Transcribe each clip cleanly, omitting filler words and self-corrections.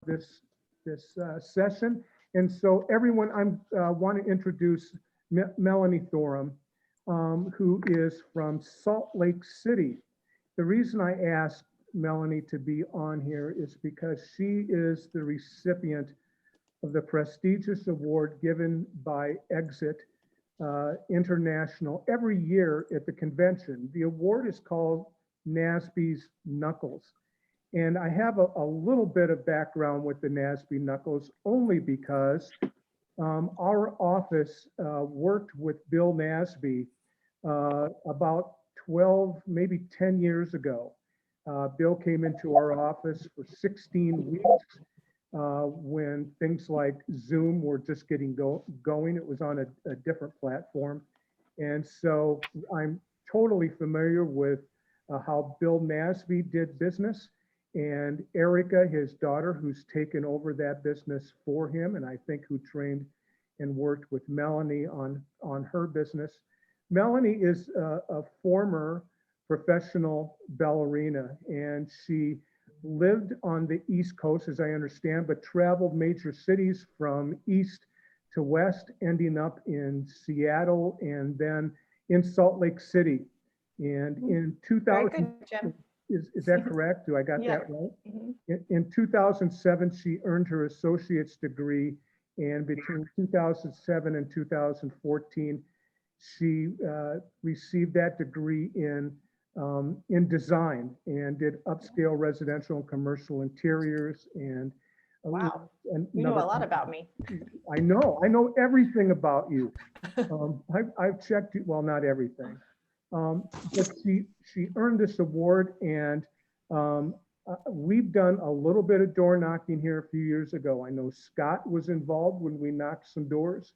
this session. And so everyone, I want to introduce Melanie Thorum, who is from Salt Lake City. The reason I asked Melanie to be on here is because she is the recipient of the prestigious award given by Exit International every year at the convention. The award is called Nasby's Knuckles. And I have a little bit of background with the Nasby Knuckles only because our office worked with Bill Nasby about 12, maybe 10 years ago. Bill came into our office for 16 weeks when things like Zoom were just getting going. It was on a different platform. And so I'm totally familiar with how Bill Nasby did business. And Erica, his daughter, who's taken over that business for him, and I think who trained and worked with Melanie on her business. Melanie is a former professional ballerina, and she lived on the East Coast, as I understand, but traveled major cities from east to west, ending up in Seattle and then in Salt Lake City. And in 2000, is that correct? Do I got that right? Mm-hmm. In 2007, she earned her associate's degree, and between 2007 and 2014, she received that degree in design and did upscale residential and commercial interiors. And wow, you know a lot about me. I know everything about you. I've checked you, well, not everything. But she earned this award, and we've done a little bit of door knocking here a few years ago. I know Scott was involved when we knocked some doors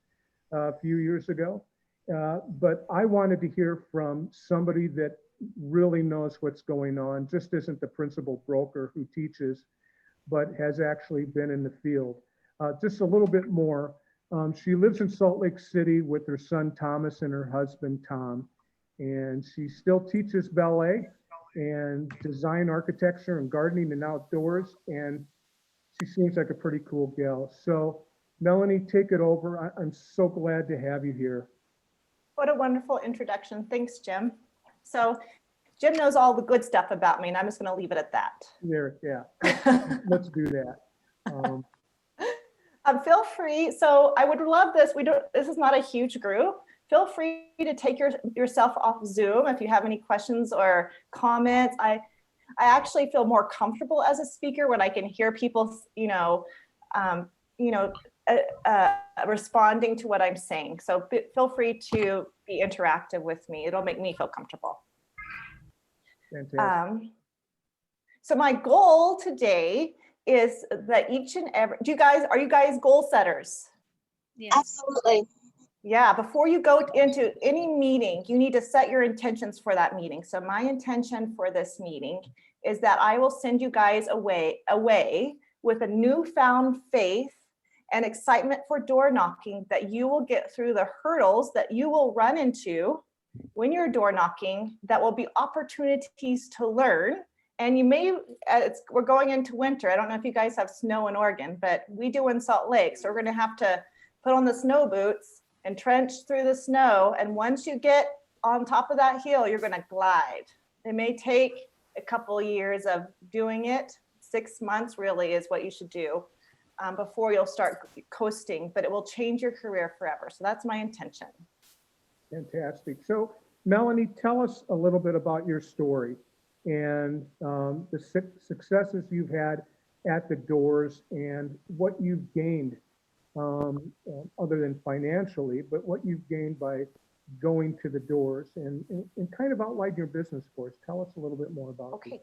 a few years ago. But I wanted to hear from somebody that really knows what's going on, just isn't the principal broker who teaches, but has actually been in the field. Just a little bit more. She lives in Salt Lake City with her son Thomas and her husband Tom, and she still teaches ballet and design architecture and gardening and outdoors, and she seems like a pretty cool gal. So Melanie, take it over. I'm so glad to have you here. What a wonderful introduction. Thanks, Jim. So Jim knows all the good stuff about me, and I'm just going to leave it at that. There, yeah. Let's do that. Feel free. So I would love this. This is not a huge group. Feel free to take yourself off Zoom if you have any questions or comments. I actually feel more comfortable as a speaker when I can hear people, responding to what I'm saying. So feel free to be interactive with me. It'll make me feel comfortable. Fantastic. So my goal today is that each and every, are you guys goal setters? Yes. Absolutely. Yeah, before you go into any meeting, you need to set your intentions for that meeting. So my intention for this meeting is that I will send you guys away with a newfound faith and excitement for door knocking, that you will get through the hurdles that you will run into when you're door knocking, that will be opportunities to learn. And you may, we're going into winter. I don't know if you guys have snow in Oregon, but we do in Salt Lake. So we're going to have to put on the snow boots and trench through the snow. And once you get on top of that hill, you're going to glide. It may take a couple of years of doing it. 6 months really is what you should do before you'll start coasting, but it will change your career forever. So that's my intention. Fantastic. So Melanie, tell us a little bit about your story and the successes you've had at the doors and what you've gained other than financially, but what you've gained by going to the doors, and kind of outline your business for us. Tell us a little bit more about it. Okay.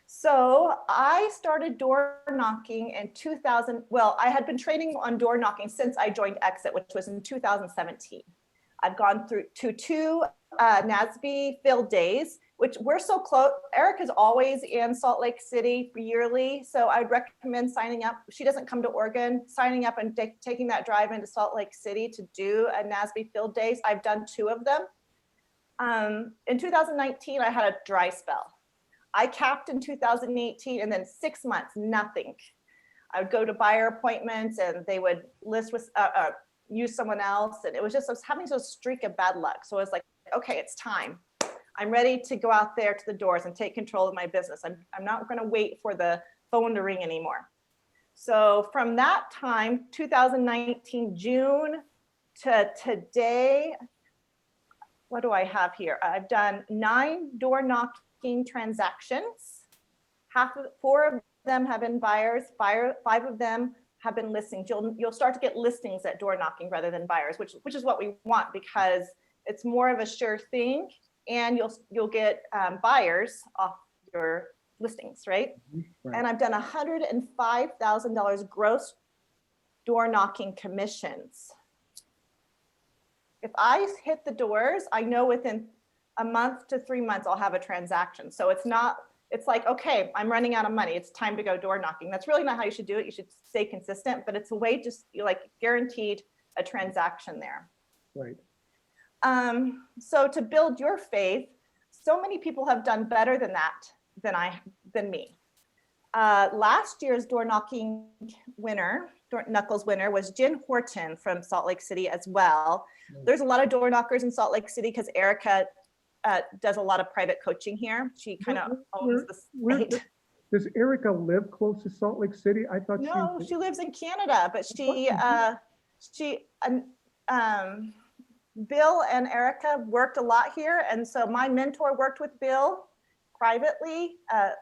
So I started door knocking in 2000. Well, I had been training on door knocking since I joined Exit, which was in 2017. I've gone through to 2 Nasby field days, which we're so close. Eric is always in Salt Lake City yearly. So I'd recommend signing up. She doesn't come to Oregon, signing up and taking that drive into Salt Lake City to do a Nasby field days. I've done 2 of them. In 2019, I had a dry spell. I capped in 2018 and then 6 months, nothing. I would go to buyer appointments and they would list with, use someone else. And it was just, I was having a streak of bad luck. So I was like, okay, it's time. I'm ready to go out there to the doors and take control of my business. I'm not going to wait for the phone to ring anymore. So from that time, 2019, June to today, what do I have here? I've done 9 door knocking transactions. 4 of them have been buyers, 5 of them have been listings. You'll start to get listings at door knocking rather than buyers, which is what we want because it's more of a sure thing, and you'll get buyers off your listings, right? Right. And I've done $105,000 gross door knocking commissions. If I hit the doors, I know within a month to 3 months I'll have a transaction. So it's like, okay, I'm running out of money. It's time to go door knocking. That's really not how you should do it. You should stay consistent, but it's a way just like guaranteed a transaction there. Right. So to build your faith, so many people have done better than that than me. Last year's door knocking winner, door knuckles winner, was Jen Horton from Salt Lake City as well. There's a lot of door knockers in Salt Lake City because Erica does a lot of private coaching here. She kind of owns the state. Does Erica live close to Salt Lake City? I thought No, she lives in Canada, but Bill and Erica worked a lot here. And so my mentor worked with Bill privately,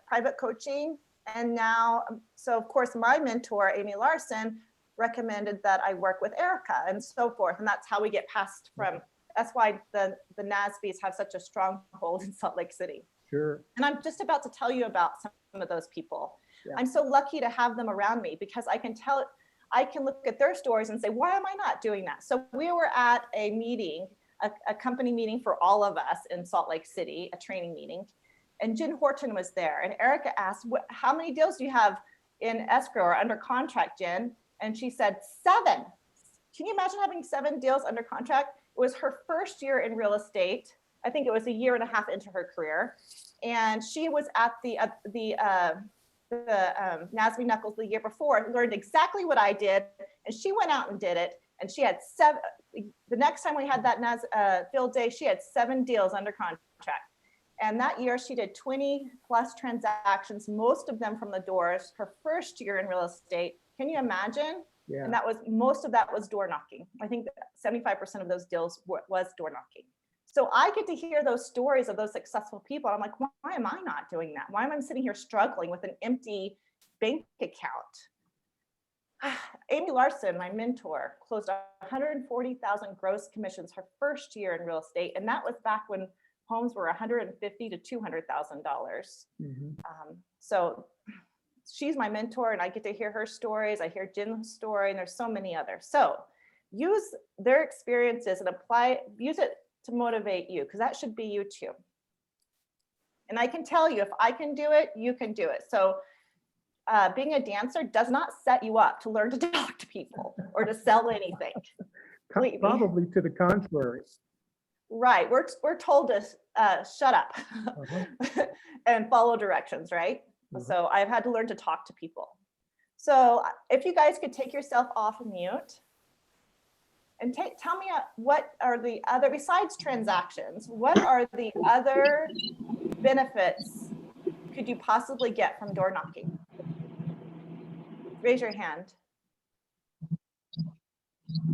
private coaching. And now, so of course, my mentor, Amy Larson, recommended that I work with Erica and so forth. And that's how we get passed from, that's why the Nasbys have such a strong hold in Salt Lake City. Sure. And I'm just about to tell you about some of those people. Yeah. I'm so lucky to have them around me because I can look at their stories and say, why am I not doing that? So we were at a meeting, a company meeting for all of us in Salt Lake City, a training meeting. And Jen Horton was there. And Erica asked, how many deals do you have in escrow or under contract, Jen? And she said, 7. Can you imagine having 7 deals under contract? It was her first year in real estate. I think it was a year and a half into her career. And she was at the Nasby Knuckles the year before, learned exactly what I did. And she went out and did it. And she had 7, the next time we had that field day, she had 7 deals under contract. And that year she did 20 plus transactions, most of them from the doors, her first year in real estate. Can you imagine? Yeah. And most of that was door knocking. I think 75% of those deals was door knocking. So I get to hear those stories of those successful people. I'm like, why am I not doing that? Why am I sitting here struggling with an empty bank account? Amy Larson, my mentor, closed 140,000 gross commissions her first year in real estate. And that was back when homes were $150,000 to $200,000. Mm-hmm. So she's my mentor and I get to hear her stories. I hear Jen's story and there's so many others. So use their experiences and use it to motivate you because that should be you too. And I can tell you, if I can do it, you can do it. So being a dancer does not set you up to learn to talk to people or to sell anything. Probably to the contrary. Right, we're told to shut up and follow directions, right? So I've had to learn to talk to people. So if you guys could take yourself off mute and tell me what are the other, besides transactions, what are the other benefits could you possibly get from door knocking? Raise your hand.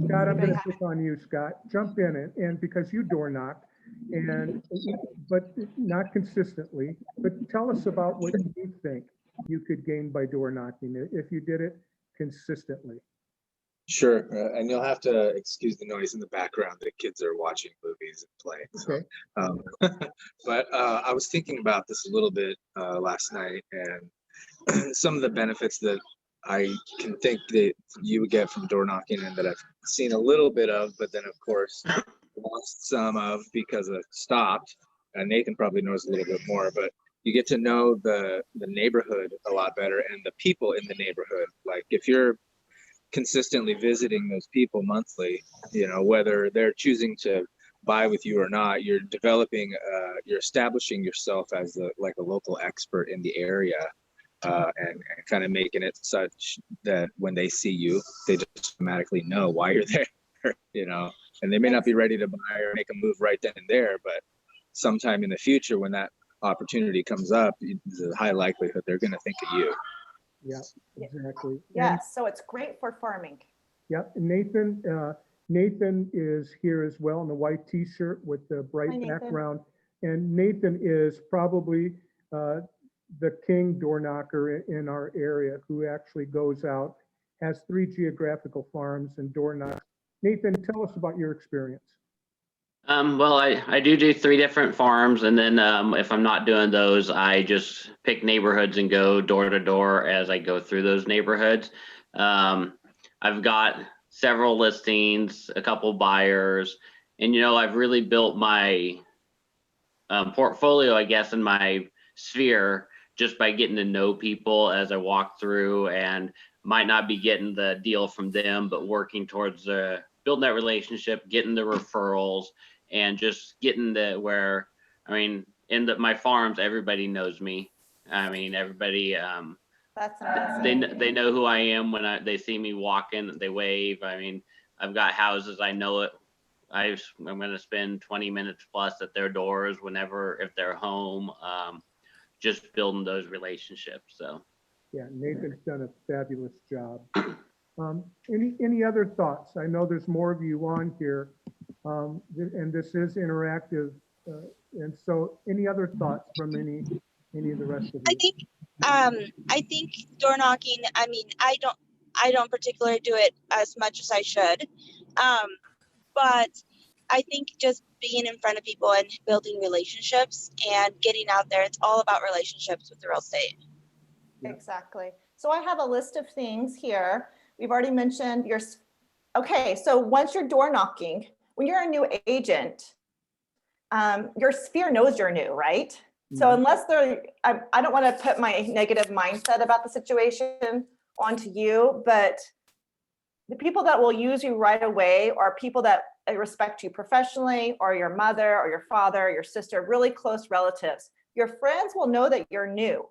Scott, I'm going to pick on you, Scott. Jump in and because you door knock, but not consistently. But tell us about what you think you could gain by door knocking if you did it consistently. Sure, and you'll have to excuse the noise in the background. The kids are watching movies and playing. So, okay. But I was thinking about this a little bit last night, and some of the benefits that I can think that you would get from door knocking and that I've seen a little bit of, but then of course lost some of because I've stopped. And Nathan probably knows a little bit more, but you get to know the neighborhood a lot better and the people in the neighborhood. Like if you're consistently visiting those people monthly, you know, whether they're choosing to buy with you or not, you're developing, you're establishing yourself as like a local expert in the area. and kind of making it such that when they see you, they just automatically know why you're there, you know, and they may not be ready to buy or make a move right then and there, but sometime in the future, when that opportunity comes up, there's a high likelihood they're going to think of you. Yeah, exactly. Yes, so it's great for farming. Yeah, Nathan is here as well in the white t-shirt with the Hi, bright Nathan. background. And Nathan is probably the king door knocker in our area who actually goes out, has 3 geographical farms and door knocks. Nathan, tell us about your experience. Well, I do 3 different farms, and then if I'm not doing those, I just pick neighborhoods and go door to door as I go through those neighborhoods. I've got several listings, a couple buyers, and I've really built my portfolio, I guess, in my sphere just by getting to know people as I walk through, and might not be getting the deal from them, but working towards building that relationship, getting the referrals, and just getting to where, in my farms, everybody knows me. Everybody, That's amazing. they know who I am when they see me walking, they wave. I've got houses, I know it. I'm going to spend 20 minutes plus at their doors if they're home, just building those relationships. So. Yeah, Nathan's done a fabulous job. Any other thoughts? I know there's more of you on here, and this is interactive. And so any other thoughts from any of the rest of you? I think door knocking, I don't particularly do it as much as I should. But I think just being in front of people and building relationships and getting out there, it's all about relationships with the real estate. Yeah. Exactly. So I have a list of things here. We've already mentioned okay, so once you're door knocking, when you're a new agent, your sphere knows you're new, right? So unless I don't want to put my negative mindset about the situation onto you, but the people that will use you right away are people that respect you professionally, or your mother or your father, or your sister, really close relatives. Your friends will know that you're new,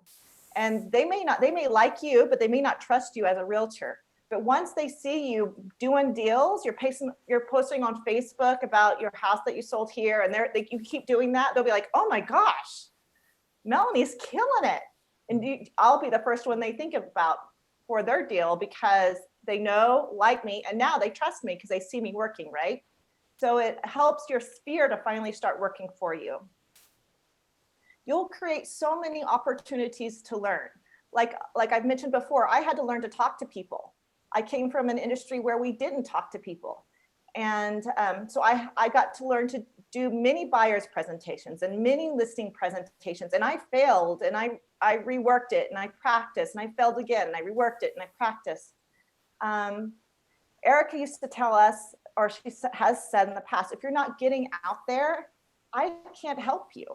and they may like you, but they may not trust you as a realtor. But once they see you doing deals, you're posting on Facebook about your house that you sold here, and you keep doing that, they'll be like, oh my gosh, Melanie's killing it. And I'll be the first one they think about for their deal, because they know, like me, and now they trust me because they see me working, right? So it helps your sphere to finally start working for you. You'll create so many opportunities to learn. Like I've mentioned before, I had to learn to talk to people. I came from an industry where we didn't talk to people. And so I got to learn to do many buyers presentations and many listing presentations. And I failed, and I reworked it, and I practiced, and I failed again, and I reworked it, and I practiced. Erica used to tell us, or she has said in the past, if you're not getting out there, I can't help you.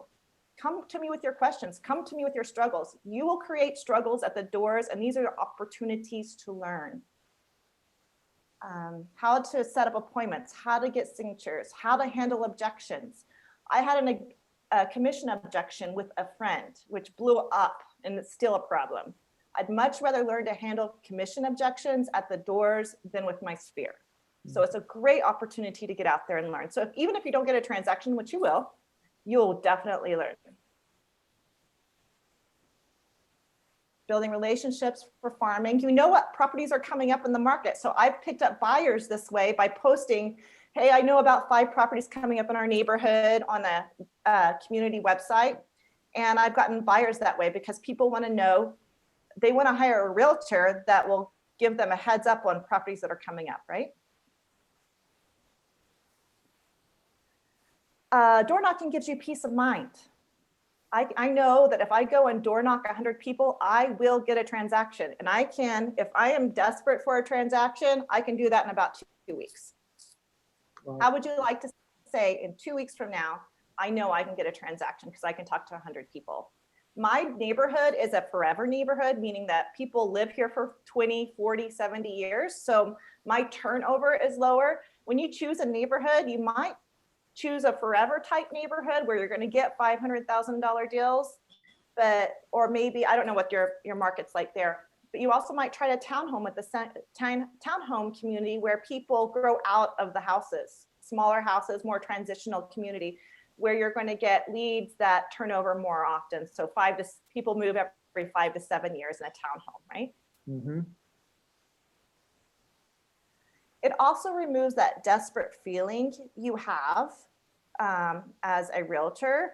Come to me with your questions. Come to me with your struggles. You will create struggles at the doors, and these are opportunities to learn. How to set up appointments, how to get signatures, how to handle objections. I had a commission objection with a friend, which blew up, and it's still a problem. I'd much rather learn to handle commission objections at the doors than with my sphere. So it's a great opportunity to get out there and learn. So even if you don't get a transaction, which you will, you'll definitely learn. Building relationships for farming. You know what properties are coming up in the market. So I've picked up buyers this way by posting, hey, I know about 5 properties coming up in our neighborhood on a community website. And I've gotten buyers that way because people want to know, they want to hire a realtor that will give them a heads up on properties that are coming up, right? Door knocking gives you peace of mind. I know that if I go and door knock 100 people, I will get a transaction. And I can, if I am desperate for a transaction, I can do that in about 2 weeks. Wow. How would you like to say in 2 weeks from now, I know I can get a transaction because I can talk to 100 people. My neighborhood is a forever neighborhood, meaning that people live here for 20, 40, 70 years. So my turnover is lower. When you choose a neighborhood, you might choose a forever type neighborhood where you're going to get $500,000 deals. or maybe, I don't know what your market's like there, but you also might try a townhome with the townhome community where people grow out of the houses, smaller houses, more transitional community, where you're going to get leads that turn over more often. So people move every 5 to 7 years in a townhome, right? Mm-hmm. It also removes that desperate feeling you have as a realtor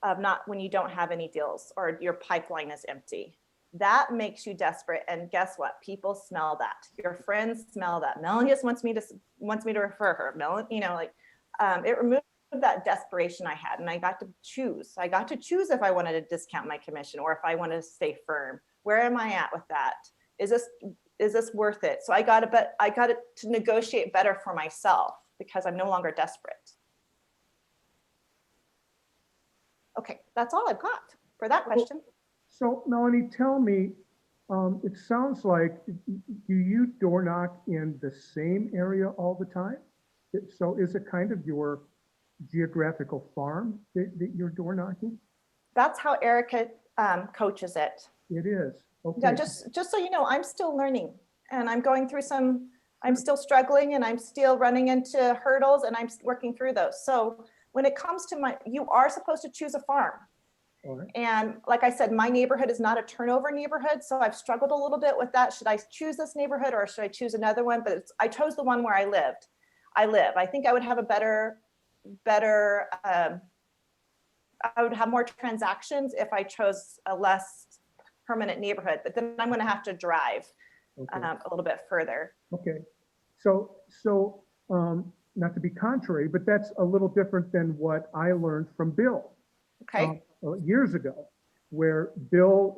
of not when you don't have any deals or your pipeline is empty. That makes you desperate. And guess what? People smell that. Your friends smell that. Melanie just wants me to refer her. Melanie, it removed that desperation I had, and I got to choose. I got to choose if I wanted to discount my commission or if I wanted to stay firm. Where am I at with that? Is this worth it? So I got to negotiate better for myself because I'm no longer desperate. Okay, that's all I've got for that question. So Melanie, tell me, it sounds like, do you door knock in the same area all the time? So is it kind of your geographical farm that you're door knocking? That's how Erica coaches it. It is. Okay. Yeah, just so you know, I'm still learning and I'm going through I'm still struggling and I'm still running into hurdles and I'm working through those. So when it comes to you are supposed to choose a farm. All right. And like I said, my neighborhood is not a turnover neighborhood. So I've struggled a little bit with that. Should I choose this neighborhood or should I choose another one? But I chose the one where I live. I think I would have a better, I would have more transactions if I chose a less permanent neighborhood, but then I'm going to have to drive a little bit further. Okay. So not to be contrary, but that's a little different than what I learned from Bill. Okay. Years ago, where Bill,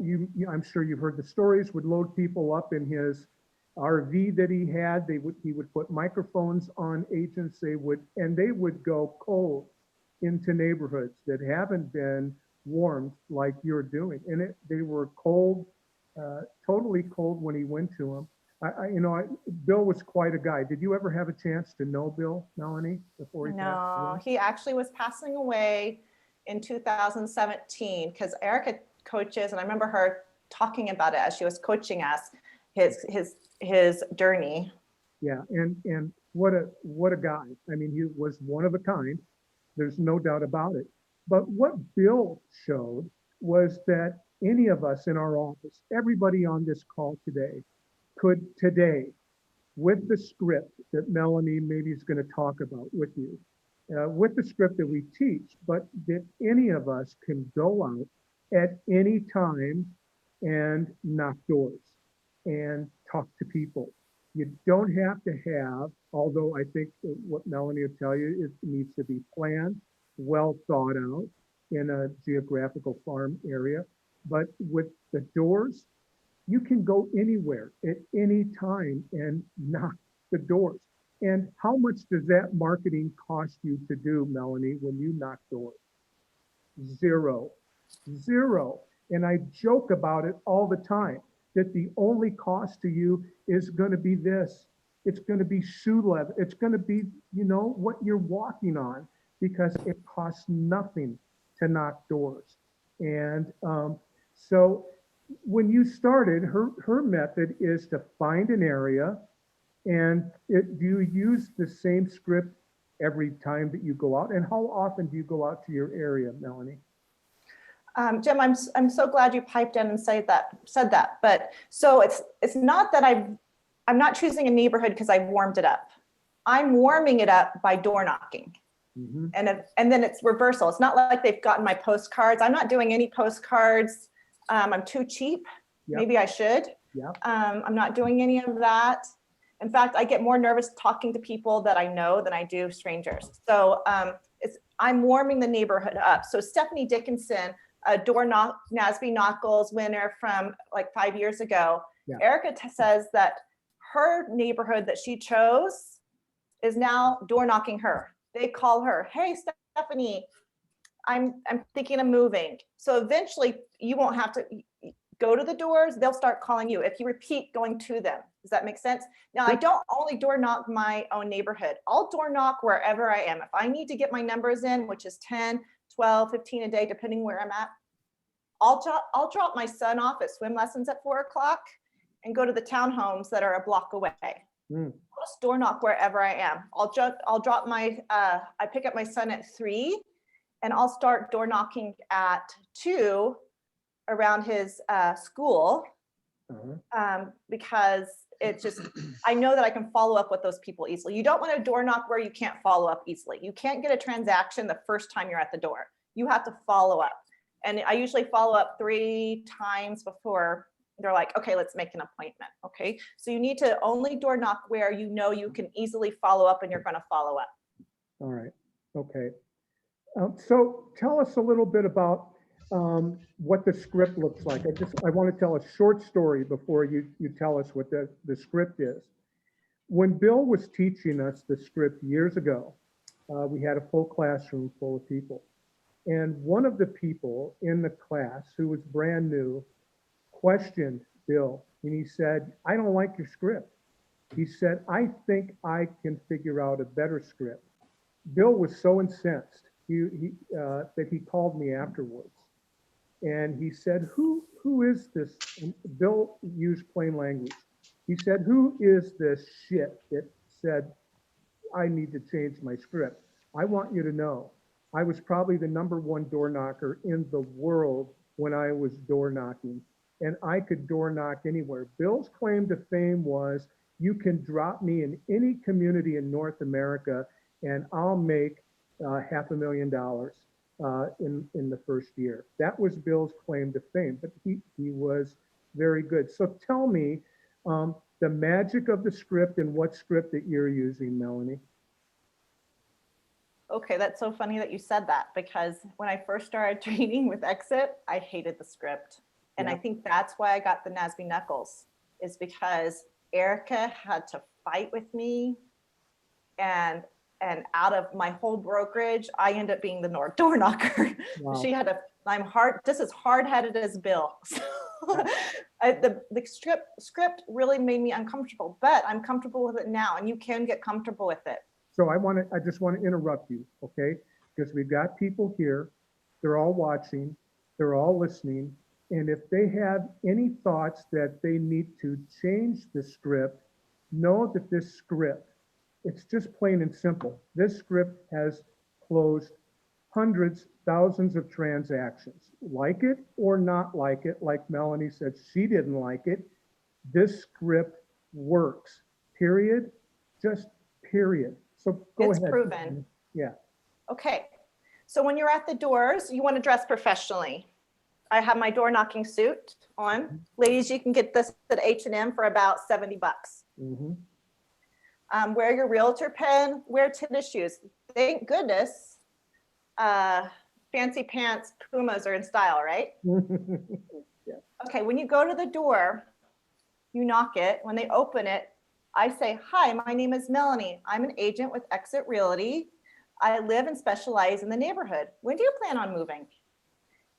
I'm sure you've heard the stories, would load people up in his RV that he had. He would put microphones on agents. They would go cold into neighborhoods that haven't been warmed like you're doing. And they were cold, totally cold when he went to them. Bill was quite a guy. Did you ever have a chance to know Bill, Melanie, before he passed No, away? he actually was passing away in 2017 because Erica coaches, and I remember her talking about it as she was coaching us, his journey. Yeah, and what a guy. I mean, he was one of a kind. There's no doubt about it. But what Bill showed was that any of us in our office, everybody on this call today, could today, with the script that Melanie maybe is going to talk about with you, with the script that we teach, but that any of us can go out at any time and knock doors and talk to people. You don't have to have, although I think what Melanie will tell you, it needs to be planned, well thought out in a geographical farm area. But with the doors, you can go anywhere at any time and knock the doors. And how much does that marketing cost you to do, Melanie, when you knock doors? Zero. And I joke about it all the time, that the only cost to you is going to be this. It's going to be shoe leather. It's going to be, what you're walking on, because it costs nothing to knock doors. And so when you started, her method is to find an area. And do you use the same script every time that you go out? And how often do you go out to your area, Melanie? Jim, I'm so glad you piped in and said that. But so it's not that I'm not choosing a neighborhood because I've warmed it up. I'm warming it up by door knocking. Mm-hmm. And then it's reversal. It's not like they've gotten my postcards. I'm not doing any postcards. I'm too cheap. Yep. Maybe I should. Yep. I'm not doing any of that. In fact, I get more nervous talking to people that I know than I do strangers. So I'm warming the neighborhood up. So Stephanie Dickinson, a Nasby Knuckles winner from like 5 years ago, yeah. Erica says that her neighborhood that she chose is now door knocking her. They call her, hey, Stephanie, I'm thinking of moving. So eventually you won't have to go to the doors. They'll start calling you if you repeat going to them. Does that make sense? Now, I don't only door knock my own neighborhood. I'll door knock wherever I am. If I need to get my numbers in, which is 10, 12, 15 a day, depending where I'm at, I'll drop my son off at swim lessons at 4 o'clock and go to the townhomes that are a block away. Mm. I'll just door knock wherever I am. I'll drop my, I pick up my son at 3 and I'll start door knocking at 2 around his school. Because it's just, I know that I can follow up with those people easily. You don't want to door knock where you can't follow up easily. You can't get a transaction the first time you're at the door. You have to follow up. And I usually follow up 3 times before they're like, okay, let's make an appointment. Okay. So you need to only door knock where you know you can easily follow up and you're going to follow up. All right. Okay. So tell us a little bit about what the script looks like. I want to tell a short story before you tell us what the script is. When Bill was teaching us the script years ago, we had a full classroom full of people. And one of the people in the class who was brand new questioned Bill, and he said, I don't like your script. He said, I think I can figure out a better script. Bill was so incensed that he called me afterwards. And he said, who is this? And Bill used plain language. He said, who is this shit that said, I need to change my script? I want you to know, I was probably the #1 door knocker in the world when I was door knocking, and I could door knock anywhere. Bill's claim to fame was, you can drop me in any community in North America and I'll make $500,000 in the first year. That was Bill's claim to fame, but he was very good. So tell me the magic of the script and what script that you're using, Melanie. Okay, that's so funny that you said that, because when I first started training with Exit, I hated the script. And I think that's why I got the Nasby Knuckles, is because Erica had to fight with me, and out of my whole brokerage, I end up being the door knocker. Wow. She had to, I'm just as hard-headed as Bill. So the script really made me uncomfortable, but I'm comfortable with it now, and you can get comfortable with it. So I just want to interrupt you, okay? Because we've got people here, they're all watching, they're all listening. And if they have any thoughts that they need to change the script, know that this script, it's just plain and simple. This script has closed hundreds, thousands of transactions. Like it or not like it, like Melanie said, she didn't like it. This script works, period, just period. So go ahead. It's proven. Yeah. Okay, so when you're at the doors, you want to dress professionally. I have my door knocking suit on. Ladies, you can get this at H&M for about 70 bucks. Mm-hmm. Wear your realtor pen, wear tennis shoes. Thank goodness, fancy pants, Pumas are in style, right? Yeah. Okay, when you go to the door, you knock it. When they open it, I say, hi, my name is Melanie. I'm an agent with Exit Realty. I live and specialize in the neighborhood. When do you plan on moving?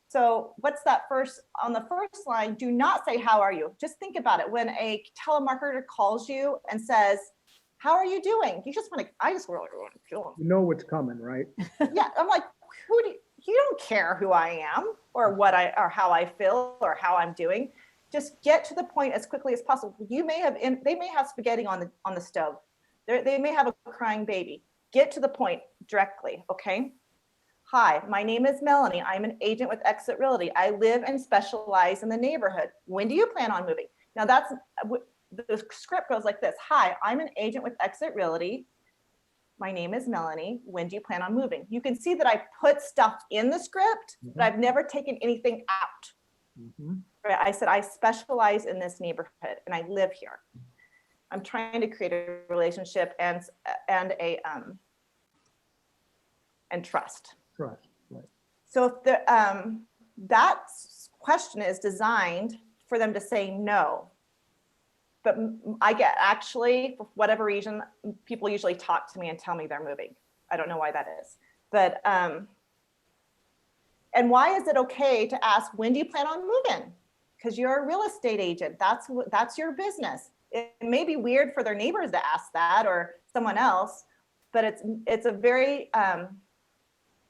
So what's that on the first line, do not say, how are you? Just think about it. When a telemarketer calls you and says, how are you doing? You just want to, I just really want to feel You know what's coming, right? Yeah, I'm like, you don't care who I am or or how I feel or how I'm doing. Just get to the point as quickly as possible. They may have spaghetti on the stove. They may have a crying baby. Get to the point directly, okay? Hi, my name is Melanie. I'm an agent with Exit Realty. I live and specialize in the neighborhood. When do you plan on moving? Now the script goes like this. Hi, I'm an agent with Exit Realty. My name is Melanie. When do you plan on moving? You can see that I put stuff in the script, but I've never taken anything out. Mm-hmm. Right? I said, I specialize in this neighborhood and I live here. I'm trying to create a relationship and trust. Trust, right. So if that question is designed for them to say no, but I get actually, for whatever reason, people usually talk to me and tell me they're moving. I don't know why that is, but and why is it okay to ask, when do you plan on moving? Because you're a real estate agent. That's your business. It may be weird for their neighbors to ask that or someone else, but it's a very,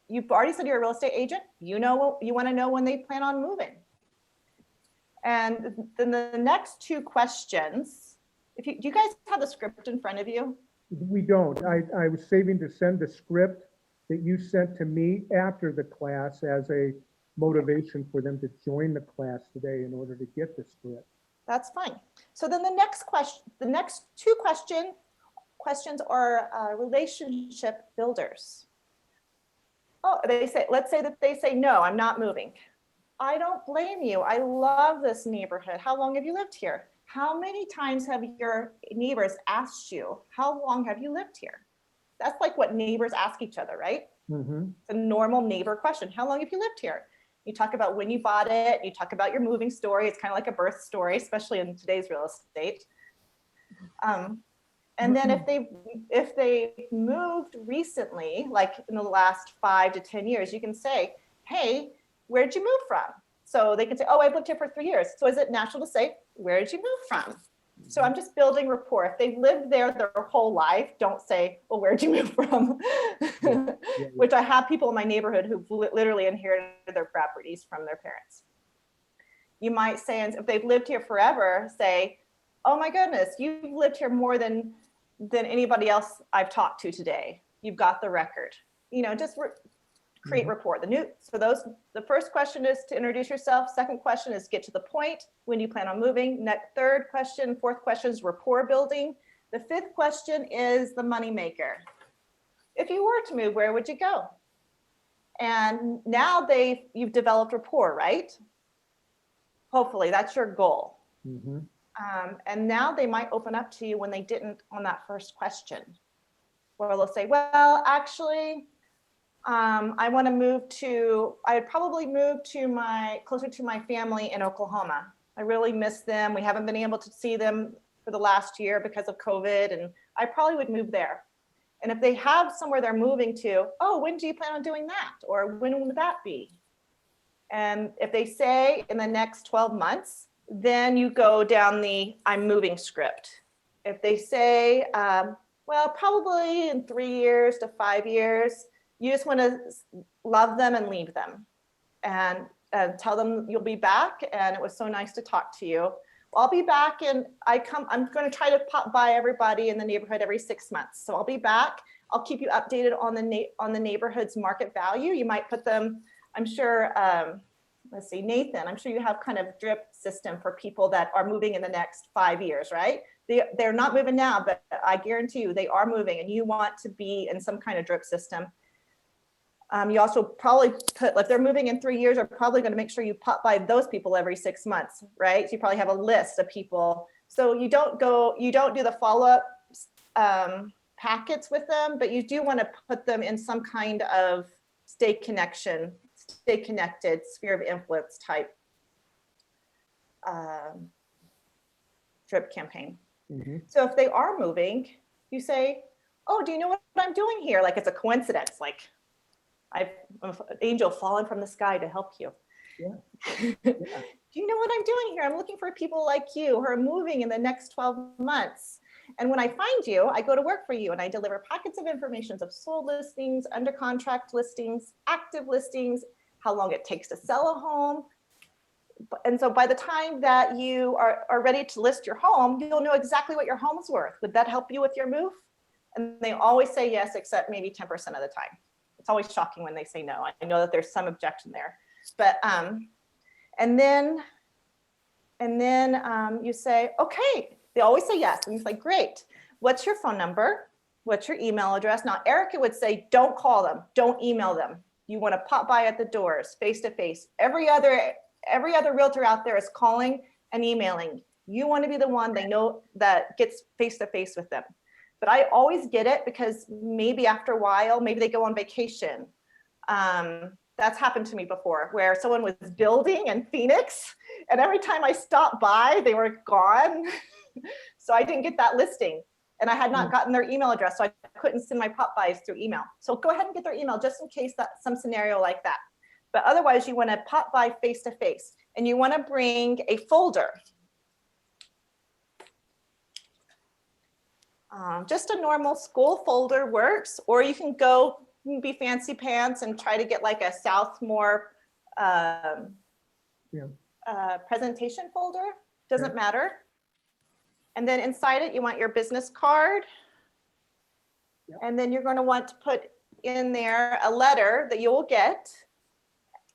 you've already said you're a real estate agent. You know, you want to know when they plan on moving. And then the next two questions, do you guys have the script in front of you? We don't. I was saving to send the script that you sent to me after the class as a motivation for them to join the class today in order to get the script. That's fine. So then the next question, the next two questions are relationship builders. Oh, let's say that they say, no, I'm not moving. I don't blame you. I love this neighborhood. How long have you lived here? How many times have your neighbors asked you, how long have you lived here? That's like what neighbors ask each other, right? Mm-hmm. It's a normal neighbor question. How long have you lived here? You talk about when you bought it. You talk about your moving story. It's kind of like a birth story, especially in today's real estate. And then if they moved recently, like in the last 5 to 10 years, you can say, hey, where'd you move from? So they can say, oh, I've lived here for 3 years. So is it natural to say, where did you move from? So I'm just building rapport. If they've lived there their whole life, don't say, well, where'd you move from? Which I have people in my neighborhood who've literally inherited their properties from their parents. You might say, and if they've lived here forever, say, oh my goodness, you've lived here more than anybody else I've talked to today. You've got the record. You know, just create rapport. The first question is to introduce yourself. Second question is get to the point. When do you plan on moving? Third question, fourth question is rapport building. The fifth question is the money maker. If you were to move, where would you go? And now you've developed rapport, right? Hopefully that's your goal. Mm-hmm. And now they might open up to you when they didn't on that first question. Where they'll say, well, actually, I'd probably move closer to my family in Oklahoma. I really miss them. We haven't been able to see them for the last year because of COVID, and I probably would move there. And if they have somewhere they're moving to, oh, when do you plan on doing that? Or when would that be? And if they say in the next 12 months, then you go down the I'm moving script. If they say, well, probably in 3 years to 5 years, you just want to love them and leave them and tell them you'll be back. And it was so nice to talk to you. I'll be back and I'm going to try to pop by everybody in the neighborhood every 6 months. So I'll be back. I'll keep you updated on the neighborhood's market value. You might put them, I'm sure, let's see, Nathan, I'm sure you have kind of drip system for people that are moving in the next 5 years, right? They're not moving now, but I guarantee you they are moving and you want to be in some kind of drip system. You also probably put, if they're moving in 3 years, you're probably going to make sure you pop by those people every 6 months, right? So you probably have a list of people. So you don't do the follow-up packets with them, but you do want to put them in some kind of stay connected, sphere of influence type drip campaign. Mm-hmm. So if they are moving, you say, oh, do you know what I'm doing here? Like it's a coincidence, like I'm an angel fallen from the sky to help you. Yeah. Do you know what I'm doing here? I'm looking for people like you who are moving in the next 12 months. And when I find you, I go to work for you and I deliver packets of information of sold listings, under contract listings, active listings, how long it takes to sell a home. And so by the time that you are ready to list your home, you'll know exactly what your home's worth. Would that help you with your move? And they always say yes, except maybe 10% of the time. It's always shocking when they say no. I know that there's some objection there, but and then you say, okay. They always say yes, and you say, great. What's your phone number? What's your email address? Now, Erica would say, don't call them, don't email them. You want to pop by at the doors, face to face. Every other realtor out there is calling and emailing. You want to be the one they know that gets face to face with them. But I always get it because maybe after a while, maybe they go on vacation. That's happened to me before where someone was building in Phoenix and every time I stopped by, they were gone. So I didn't get that listing and I had not gotten their email address. So I couldn't send my pop-bys through email. So go ahead and get their email just in case that's some scenario like that. But otherwise you want to pop by face to face and you want to bring a folder. Just a normal school folder works, or you can go be fancy pants and try to get like a Southmore presentation folder, doesn't matter. And then inside it, you want your business card. Yep. And then you're going to want to put in there a letter that you will get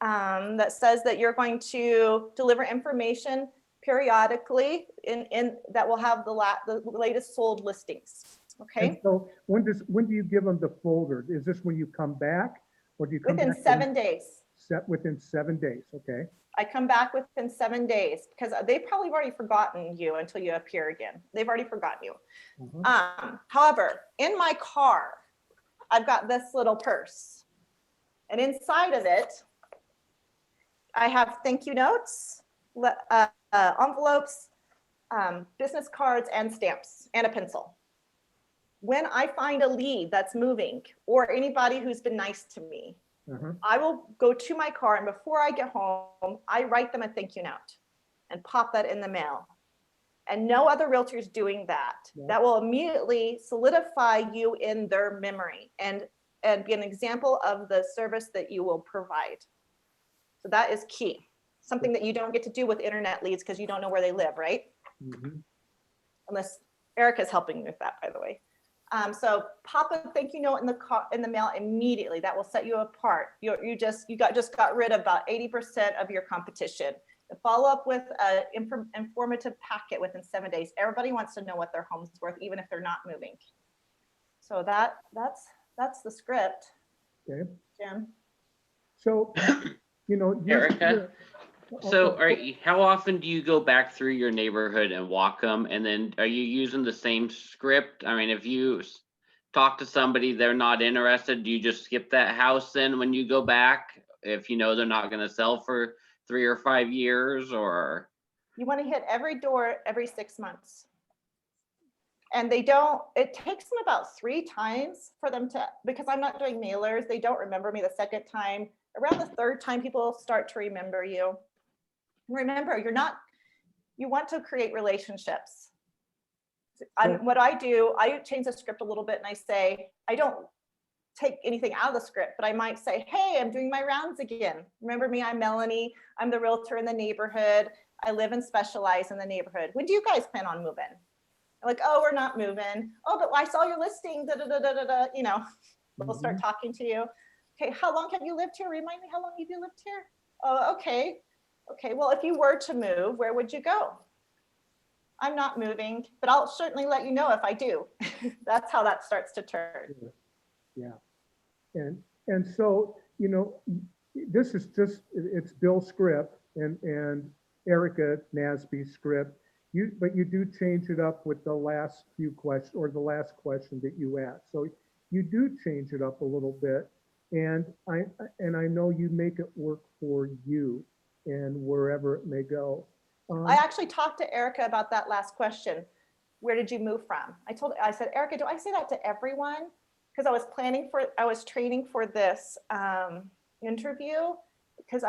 that says that you're going to deliver information periodically in that will have the latest sold listings. Okay. And so when do you give them the folder? Is this when you come back, or do you come Within back 7 days. within 7 days? Okay. I come back within 7 days because they probably have already forgotten you until you appear again. They've already forgotten you. However, in my car, I've got this little purse, and inside of it, I have thank you notes, envelopes, business cards, and stamps, and a pencil. When I find a lead that's moving or anybody who's been nice to me, I will go to my car, and before I get home, I write them a thank you note and pop that in the mail. And no other realtor is doing that. Yeah. That will immediately solidify you in their memory and be an example of the service that you will provide. So that is key. Something that you don't get to do with internet leads because you don't know where they live, right? Unless Erica's helping with that, by the way. So pop a thank you note in the mail immediately. That will set you apart. You just got rid of about 80% of your competition. Follow up with an informative packet within 7 days. Everybody wants to know what their home's worth, even if they're not moving. So that's the script. Okay. Jim. So, Erica? So how often do you go back through your neighborhood and walk them? And then are you using the same script? I mean, if you talk to somebody, they're not interested, do you just skip that house then when you go back? If you know they're not going to sell for 3 or 5 years, or? You want to hit every door every 6 months. And it takes them about 3 times for them to, because I'm not doing mailers, they don't remember me the second time. Around the 3rd time, people start to remember you. Remember, you want to create relationships. What I do, I change the script a little bit and I say, I don't take anything out of the script, but I might say, hey, I'm doing my rounds again. Remember me, I'm Melanie. I'm the realtor in the neighborhood. I live and specialize in the neighborhood. When do you guys plan on moving? I'm like, oh, we're not moving. Oh, but I saw your listing, we'll start talking to you. Okay, how long have you lived here? Remind me, how long have you lived here? Oh, okay. Okay, well, if you were to move, where would you go? I'm not moving, but I'll certainly let you know if I do. That's how that starts to turn. Yeah. And so, this is just, it's Bill's script and Erica Nasby's script. But you do change it up with the last few questions, or the last question that you asked. So you do change it up a little bit. And I know you make it work for you and wherever it may go. I actually talked to Erica about that last question. Where did you move from? I said, Erica, do I say that to everyone? Because I was training for this interview, because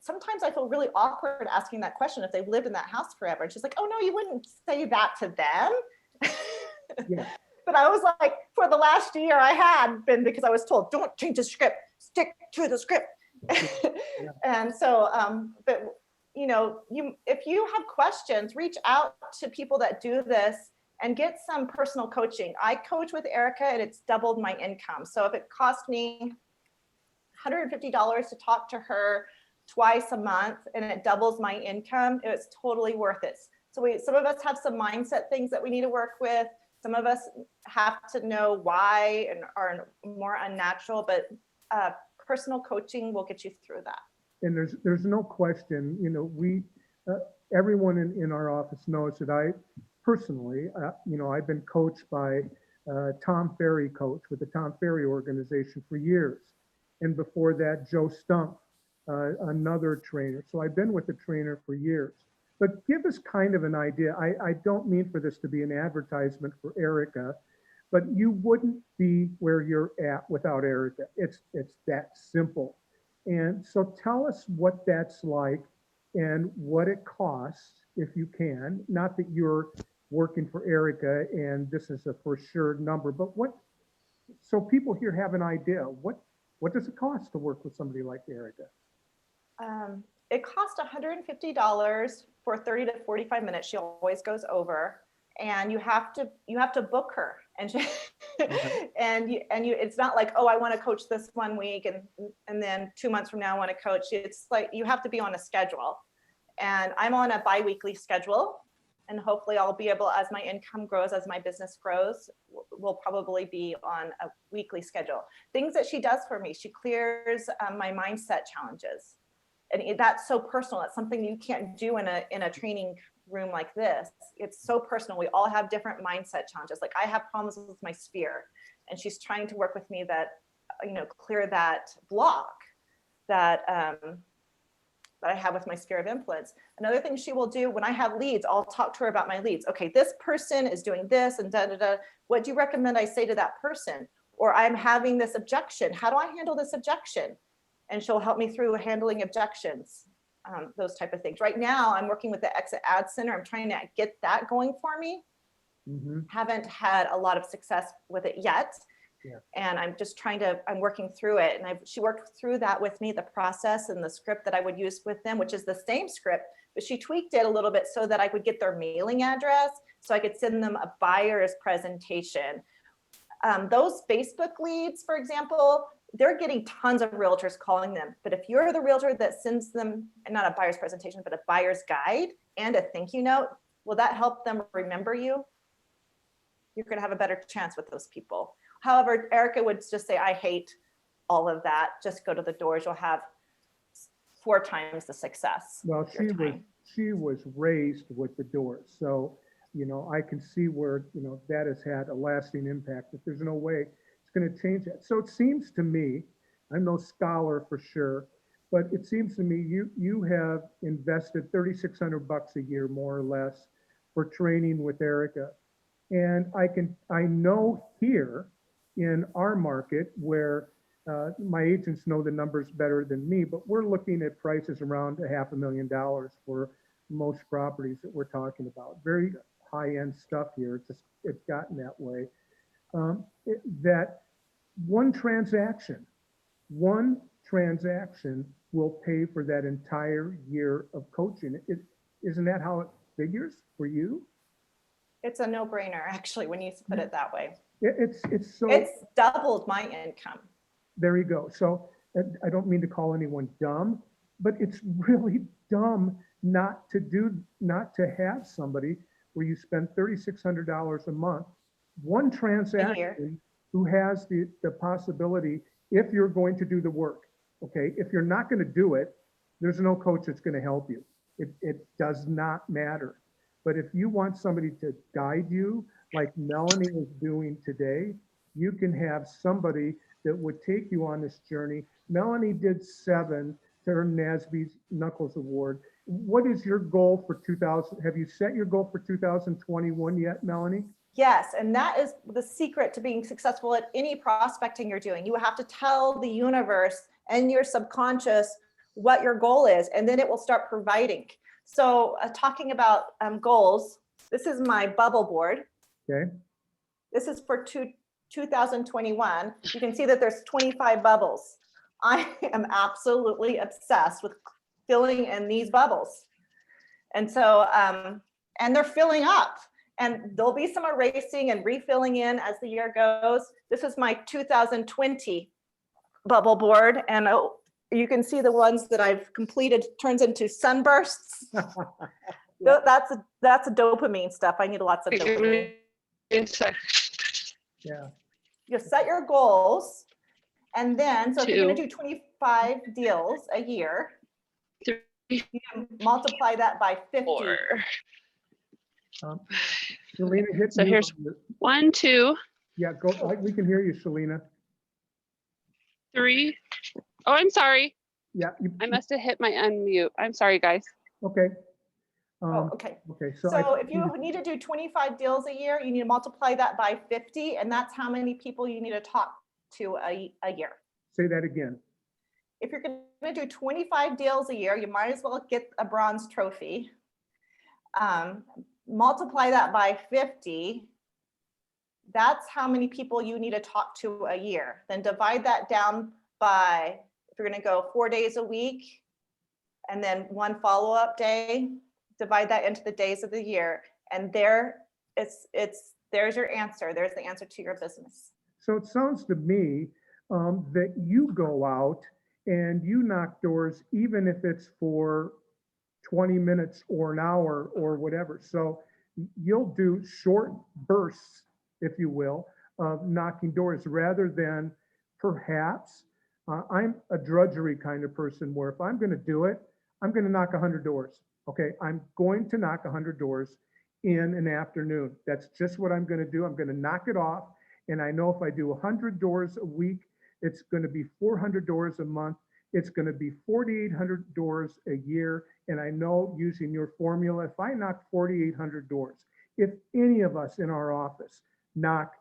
sometimes I feel really awkward asking that question if they've lived in that house forever. And she's like, oh no, you wouldn't say that to them. Yeah. But I was like, for the last year I had been, because I was told, don't change the script, stick to the script. Yeah. And so, but if you have questions, reach out to people that do this and get some personal coaching. I coach with Erica and it's doubled my income. So if it cost me $150 to talk to her twice a month and it doubles my income, it's totally worth it. So some of us have some mindset things that we need to work with. Some of us have to know why and are more unnatural, but personal coaching will get you through that. And there's no question, everyone in our office knows that I personally, I've been coached by Tom Ferry coach with the Tom Ferry organization for years. And before that, Joe Stump, another trainer. So I've been with the trainer for years. But give us kind of an idea. I don't mean for this to be an advertisement for Erica, but you wouldn't be where you're at without Erica. It's that simple. And so tell us what that's like and what it costs, if you can. Not that you're working for Erica and this is a for sure number, but so people here have an idea. What does it cost to work with somebody like Erica? It costs $150 for 30 to 45 minutes. She always goes over, and you have to book her. And she, it's not like, oh, I want to coach this 1 week and then 2 months from now I want to coach. It's like you have to be on a schedule. And I'm on a bi-weekly schedule, and hopefully I'll be able, as my income grows, as my business grows, we'll probably be on a weekly schedule. Things that she does for me, she clears my mindset challenges. And that's so personal. It's something you can't do in a training room like this. It's so personal. We all have different mindset challenges. Like I have problems with my sphere, and she's trying to work with me that, clear that block that I have with my sphere of influence. Another thing she will do when I have leads, I'll talk to her about my leads. Okay, this person is doing this and da da da. What do you recommend I say to that person? Or I'm having this objection. How do I handle this objection? And she'll help me through handling objections, those type of things. Right now, I'm working with the Exit Ad Center. I'm trying to get that going for me. Haven't had a lot of success with it yet. Yeah. And I'm just I'm working through it. And she worked through that with me, the process and the script that I would use with them, which is the same script, but she tweaked it a little bit so that I could get their mailing address, so I could send them a buyer's presentation. Those Facebook leads, for example, they're getting tons of realtors calling them. But if you're the realtor that sends them, not a buyer's presentation, but a buyer's guide and a thank you note, will that help them remember you? You're going to have a better chance with those people. However, Erica would just say, I hate all of that. Just go to the doors. You'll have 4 times the success. Well, she was raised with the doors. So, I can see where, that has had a lasting impact, but there's no way it's going to change that. So it seems to me, I'm no scholar for sure, but it seems to me you have invested $3,600 a year, more or less, for training with Erica. And I know here in our market where my agents know the numbers better than me, but we're looking at prices around $500,000 for most properties that we're talking about. Very high-end stuff here. It's gotten that way. That one transaction will pay for that entire year of coaching. Isn't that how it figures for you? It's a no-brainer, actually, when you put it that way. It's doubled my income. There you go. So I don't mean to call anyone dumb, but it's really dumb not to have somebody where you spend $3,600 a month, one transaction, who has the possibility, if you're going to do the work. Okay, if you're not going to do it, there's no coach that's going to help you. It does not matter. But if you want somebody to guide you, like Melanie is doing today, you can have somebody that would take you on this journey. Melanie did 7 to earn Nasby's Knuckles Award. What is your goal for 2000? Have you set your goal for 2021 yet, Melanie? Yes, and that is the secret to being successful at any prospecting you're doing. You have to tell the universe and your subconscious what your goal is, and then it will start providing. So talking about goals, this is my bubble board. Okay. This is for 2021. You can see that there's 25 bubbles. I am absolutely obsessed with filling in these bubbles. And so, and they're filling up. And there'll be some erasing and refilling in as the year goes. This is my 2020 bubble board. And you can see the ones that I've completed turns into sunbursts. Yeah. That's a dopamine stuff. I need lots of dopamine. Yeah. You set your goals, and then so if you're going to do 25 deals a year, you can multiply that by 50. Shalina, hit so here's 1, 2. Yeah, go. We can hear you, Shalina. 3. Oh, I'm sorry. Yeah. I must have hit my unmute. I'm sorry, guys. Okay. Okay. Okay. So if you need to do 25 deals a year, you need to multiply that by 50, and that's how many people you need to talk to a year. Say that again. If you're going to do 25 deals a year, you might as well get a bronze trophy. Multiply that by 50. That's how many people you need to talk to a year. Then divide that down by, if you're going to go 4 days a week, and then one follow-up day, divide that into the days of the year, and there's your answer. There's the answer to your business. So it sounds to me that you go out and you knock doors, even if it's for 20 minutes or an hour or whatever. So you'll do short bursts, if you will, of knocking doors rather than perhaps, I'm a drudgery kind of person where if I'm going to do it, I'm going to knock 100 doors. Okay, I'm going to knock 100 doors in an afternoon. That's just what I'm going to do. I'm going to knock it off. And I know if I do 100 doors a week, it's going to be 400 doors a month. It's going to be 4,800 doors a year. And I know using your formula, if I knock 4,800 doors, if any of us in our office knock,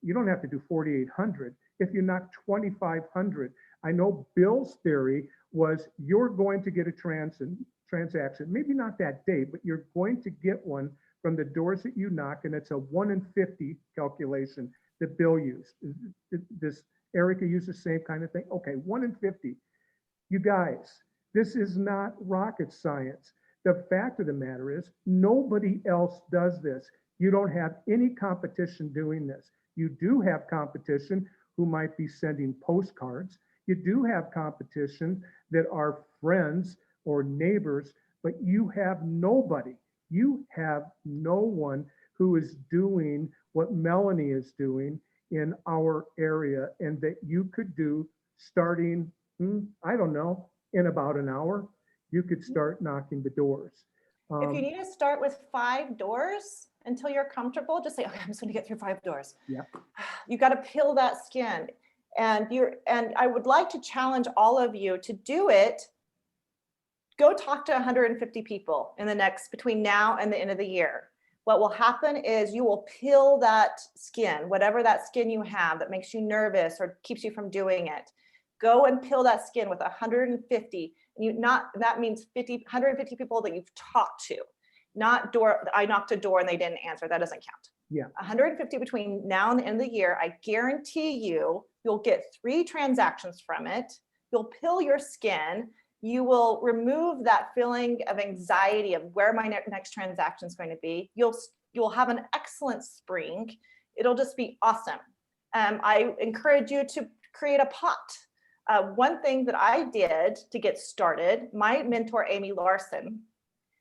you don't have to do 4,800. If you knock 2,500, I know Bill's theory was you're going to get a transaction, maybe not that day, but you're going to get one from the doors that you knock, and it's a 1 in 50 calculation that Bill used. Does Erica use the same kind of thing? Okay, 1 in 50. You guys, this is not rocket science. The fact of the matter is nobody else does this. You don't have any competition doing this. You do have competition who might be sending postcards. You do have competition that are friends or neighbors, but you have nobody. You have no one who is doing what Melanie is doing in our area and that you could do starting, I don't know, in about an hour, you could start knocking the doors. If you need to start with 5 doors until you're comfortable, just say, okay, I'm just going to get through 5 doors. Yeah. You got to peel that skin. And I would like to challenge all of you to do it. Go talk to 150 people between now and the end of the year. What will happen is you will peel that skin, whatever that skin you have that makes you nervous or keeps you from doing it. Go and peel that skin with 150. That means 150 people that you've talked to, not I knocked a door and they didn't answer. That doesn't count. Yeah. 150 between now and the end of the year. I guarantee you'll get 3 transactions from it. You'll peel your skin. You will remove that feeling of anxiety of where my next transaction is going to be. You'll have an excellent spring. It'll just be awesome. I encourage you to create a pot. One thing that I did to get started, my mentor, Amy Larson,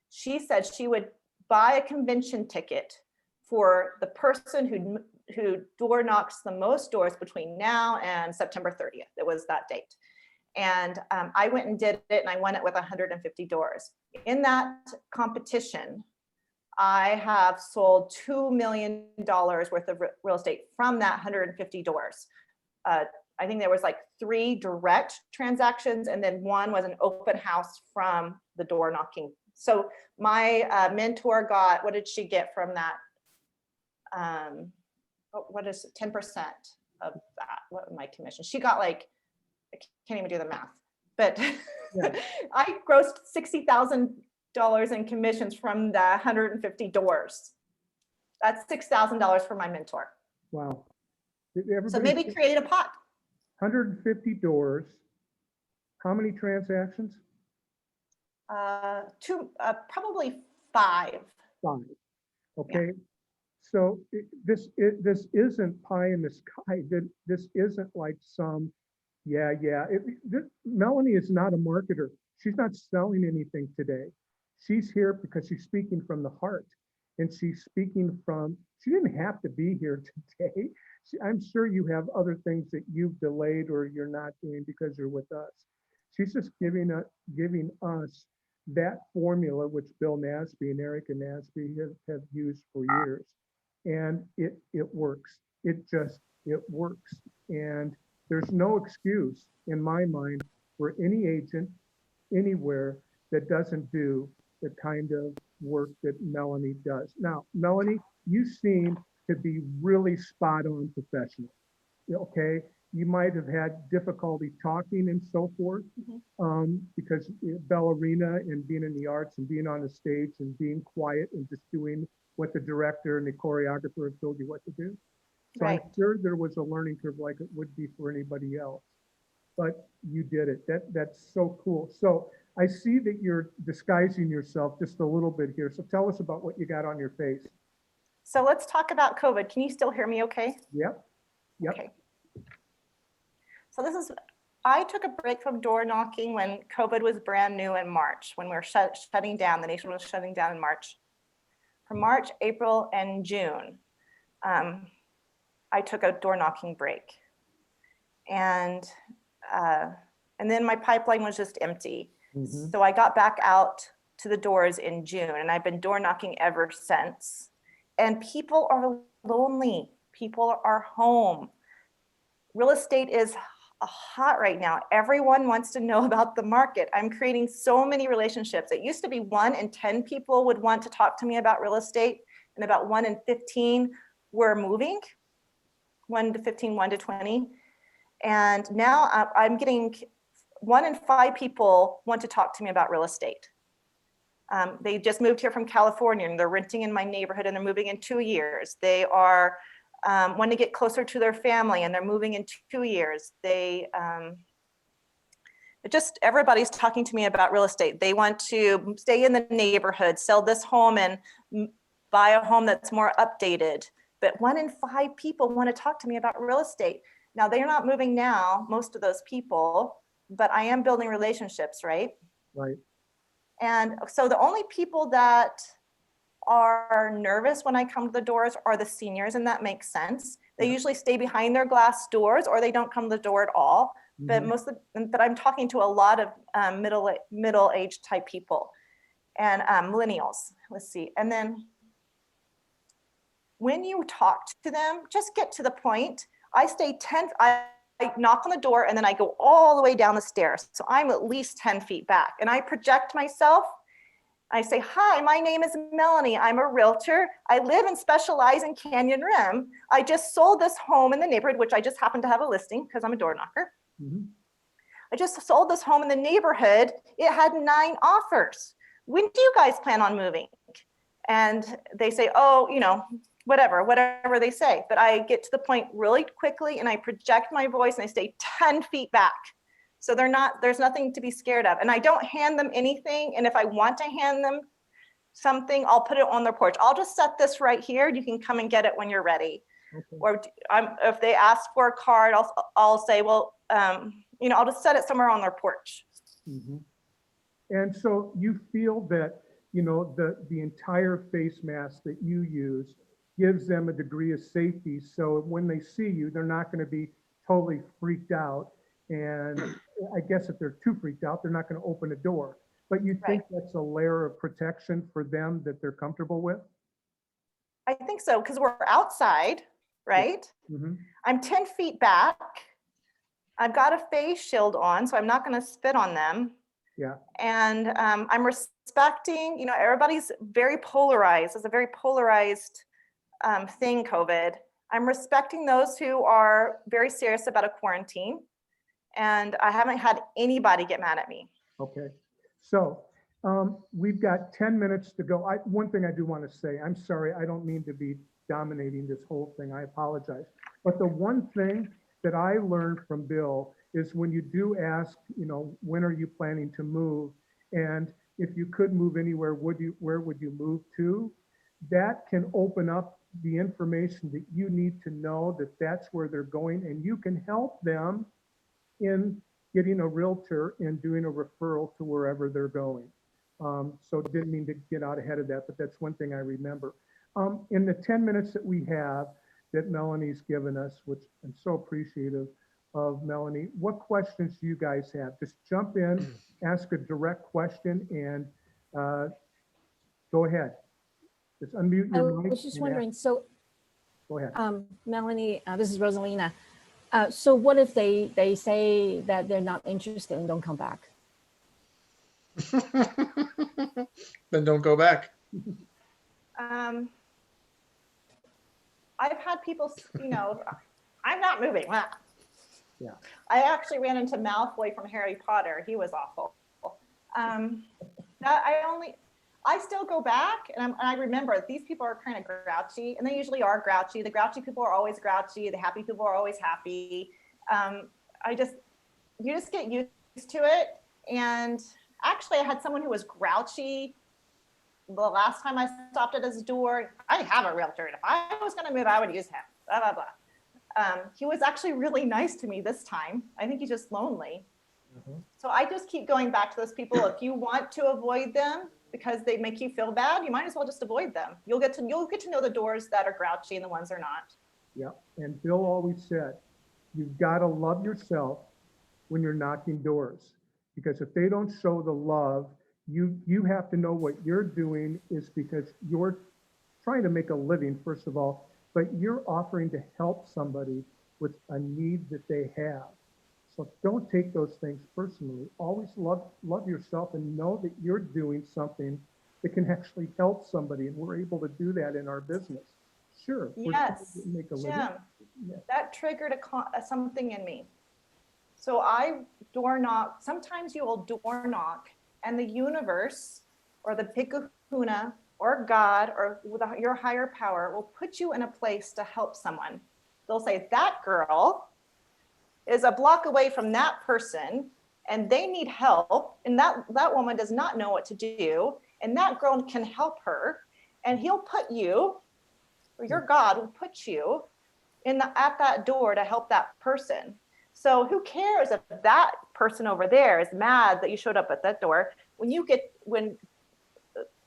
she said she would buy a convention ticket for the person who door knocks the most doors between now and September 30th. It was that date. And I went and did it, and I won it with 150 doors. In that competition, I have sold $2 million worth of real estate from that 150 doors. I think there was like 3 direct transactions, and then 1 was an open house from the door knocking. So my mentor got, what did she get from that? What is it, 10% of that? What was my commission? She got like, I can't even do the math, but Yeah. I grossed $60,000 in commissions from the 150 doors. That's $6,000 for my mentor. Wow. So maybe create a pot. 150 doors. How many transactions? Probably 5. 5. Okay. So this isn't pie in the sky. This isn't like some, Melanie is not a marketer. She's not selling anything today. She's here because she's speaking from the heart, and she's speaking from, she didn't have to be here today. I'm sure you have other things that you've delayed or you're not doing because you're with us. She's just giving us that formula, which Bill Nasby and Erica Nasby have used for years. And it works. It works. And there's no excuse in my mind for any agent anywhere that doesn't do the kind of work that Melanie does. Now, Melanie, you seem to be really spot on professional. Okay. You might have had difficulty talking and so forth, because ballerina and being in the arts and being on the stage and being quiet and just doing what the director and the choreographer have told you what to do. So Right. I'm sure there was a learning curve like it would be for anybody else, but you did it. That's so cool. So I see that you're disguising yourself just a little bit here. So tell us about what you got on your face. So let's talk about COVID. Can you still hear me okay? Yep. Yep. Okay. So I took a break from door knocking when COVID was brand new in March, when we were shutting down, the nation was shutting down in March. From March, April, and June, I took a door knocking break. And then my pipeline was just empty. Mhm. So I got back out to the doors in June, and I've been door knocking ever since. And people are lonely. People are home. Real estate is hot right now. Everyone wants to know about the market. I'm creating so many relationships. It used to be 1 in 10 people would want to talk to me about real estate, and about 1 in 15 were moving, 1 to 15, 1 to 20. And now I'm getting 1 in 5 people want to talk to me about real estate. They just moved here from California and they're renting in my neighborhood and they're moving in 2 years. They are want to get closer to their family and they're moving in 2 years. Everybody's talking to me about real estate. They want to stay in the neighborhood, sell this home and buy a home that's more updated. But 1 in 5 people want to talk to me about real estate. Now they're not moving now, most of those people, but I am building relationships, right? Right. And so the only people that are nervous when I come to the doors are the seniors, and that makes sense. They usually stay behind their glass doors or they don't come to the door at all. Mhm. But I'm talking to a lot of middle-aged type people and millennials. Let's see. And then when you talk to them, just get to the point. I knock on the door and then I go all the way down the stairs. So I'm at least 10 feet back and I project myself. I say, hi, my name is Melanie. I'm a realtor. I live and specialize in Canyon Rim. I just sold this home in the neighborhood, which I just happen to have a listing because I'm a door knocker. Mhm. I just sold this home in the neighborhood. It had 9 offers. When do you guys plan on moving? And they say, oh, whatever they say. But I get to the point really quickly and I project my voice and I stay 10 feet back. So there's nothing to be scared of. And I don't hand them anything. And if I want to hand them something, I'll put it on their porch. I'll just set this right here. You can come and get it when you're ready. Okay. Or if they ask for a card, I'll say, well, I'll just set it somewhere on their porch. Mhm. And so you feel that, the entire face mask that you use gives them a degree of safety. So when they see you, they're not going to be totally freaked out. And I guess if they're too freaked out, they're not going to open a door. But you think that's a layer of protection for them that they're comfortable with? I think so, because we're outside, right? Mhm. I'm 10 feet back. I've got a face shield on, so I'm not going to spit on them. Yeah. And I'm respecting, everybody's very polarized. It's a very polarized thing, COVID. I'm respecting those who are very serious about a quarantine. And I haven't had anybody get mad at me. Okay. So we've got 10 minutes to go. One thing I do want to say, I'm sorry, I don't mean to be dominating this whole thing. I apologize. But the one thing that I learned from Bill is when you do ask, when are you planning to move? And if you could move anywhere, where would you move to? That can open up the information that you need to know that that's where they're going, and you can help them in getting a realtor and doing a referral to wherever they're going. So didn't mean to get out ahead of that, but that's one thing I remember. In the 10 minutes that we have that Melanie's given us, which I'm so appreciative of, Melanie, what questions do you guys have? Just jump in, ask a direct question, and go ahead. Just unmute I your mic. was just and wondering, ask. so Go ahead. Melanie, this is Rosalina. So what if they say that they're not interested and don't come back? Then don't go back. I've had people, I'm not moving. Yeah. I actually ran into Malfoy from Harry Potter. He was awful. I still go back and I remember these people are kind of grouchy, and they usually are grouchy. The grouchy people are always grouchy. The happy people are always happy. You just get used to it. And Actually, I had someone who was grouchy the last time I stopped at his door. I have a realtor, and if I was going to move, I would use him. Blah, blah, blah. He was actually really nice to me this time. I think he's just lonely. So I just keep going back to those people. If you want to avoid them because they make you feel bad, you might as well just avoid them. You'll get to know the doors that are grouchy and the ones that are not. Yeah, and Bill always said, you've got to love yourself when you're knocking doors, because if they don't show the love, you have to know what you're doing is because you're trying to make a living, first of all, but you're offering to help somebody with a need that they have. So don't take those things personally. Always love yourself and know that you're doing something that can actually help somebody, and we're able to do that in our business. Sure. we're trying Yes, to make a living. Jim, Yeah. that triggered something in me. So I door knock. Sometimes you will door knock, and the universe or the big kahuna or God or your higher power will put you in a place to help someone. They'll say, that girl is a block away from that person and they need help. And that woman does not know what to do. And that girl can help her. And he'll put you, or your God will put you at that door to help that person. So who cares if that person over there is mad that you showed up at that door? When